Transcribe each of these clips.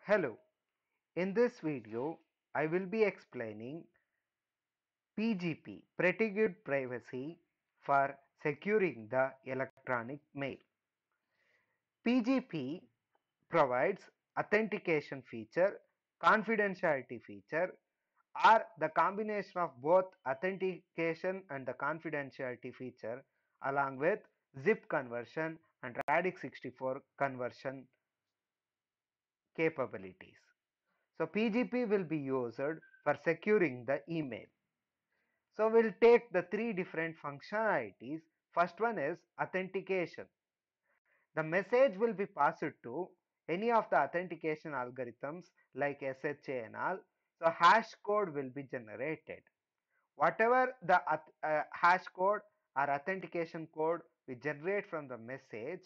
Hello, in this video I will be explaining PGP, Pretty Good Privacy for securing the electronic mail. PGP provides authentication feature, confidentiality feature or the combination of both authentication and the confidentiality feature along with zip conversion and radix 64 conversion capabilities. So PGP will be used for securing the email. So we'll take the three different functionalities. First one is authentication. The message will be passed to any of the authentication algorithms like SHA and all. So hash code will be generated. Whatever the hash code or authentication code we generate from the message,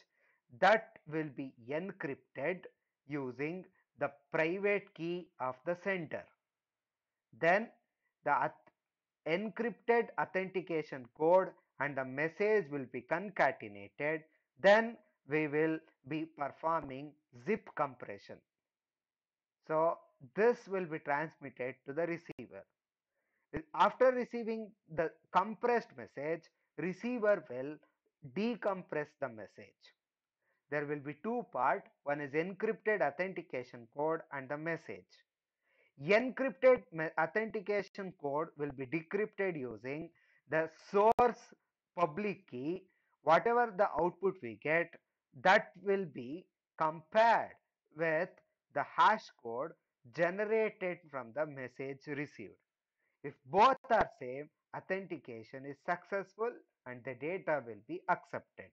that will be encrypted using the private key of the sender. Then the encrypted authentication code and the message will be concatenated. Then we will be performing zip compression. So this will be transmitted to the receiver. After receiving the compressed message, receiver will decompress the message. There will be two parts. One is encrypted authentication code and the message. Encrypted authentication code will be decrypted using the source public key. Whatever the output we get, that will be compared with the hash code generated from the message received. If both are same, authentication is successful and the data will be accepted.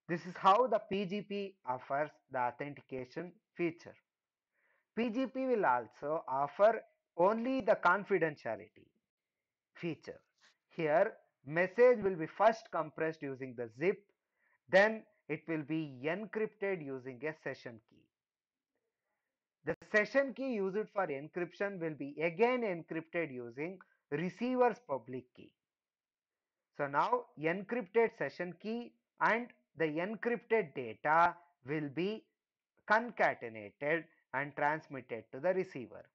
This is how the PGP offers the authentication feature. PGP will also offer only the confidentiality feature. Here, message will be first compressed using the zip, then it will be encrypted using a session key. The session key used for encryption will be again encrypted using receiver's public key. So now encrypted session key and the encrypted data will be concatenated and transmitted to the receiver.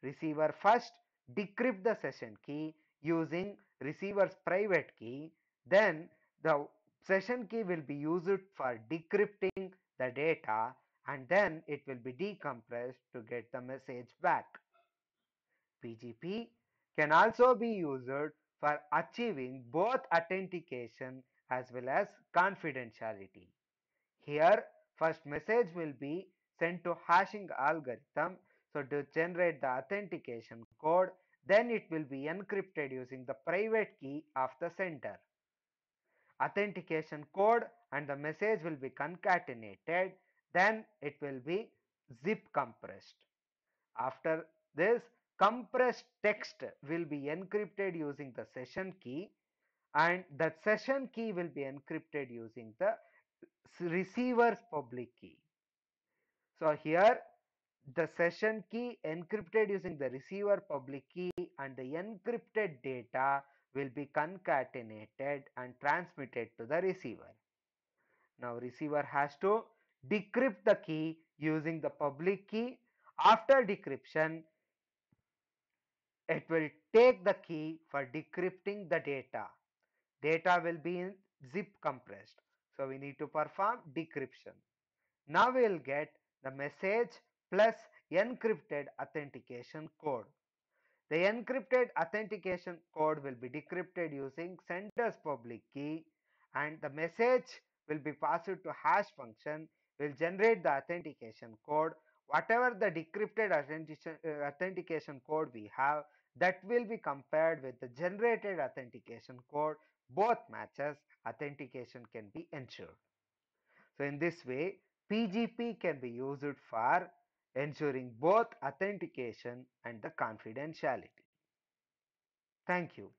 Receiver first decrypt the session key using receiver's private key. Then the session key will be used for decrypting the data and then it will be decompressed to get the message back. PGP can also be used for achieving both authentication as well as confidentiality. Here, first message will be sent to hashing algorithm. So to generate the authentication code, then it will be encrypted using the private key of the sender. Authentication code and the message will be concatenated. Then it will be zip compressed. After this, compressed text will be encrypted using the session key and that session key will be encrypted using the receiver's public key. So here the session key encrypted using the receiver public key and the encrypted data will be concatenated and transmitted to the receiver. Now receiver has to decrypt the key using the public key. After decryption, it will take the key for decrypting the data. Data will be in zip compressed. So we need to perform decryption. Now we will get the message plus encrypted authentication code. The encrypted authentication code will be decrypted using sender's public key and the message will be passed to hash function will generate the authentication code. Whatever the decrypted authentication code we have, that will be compared with the generated authentication code. Both matches, authentication can be ensured. So in this way, PGP can be used for ensuring both authentication and the confidentiality. Thank you.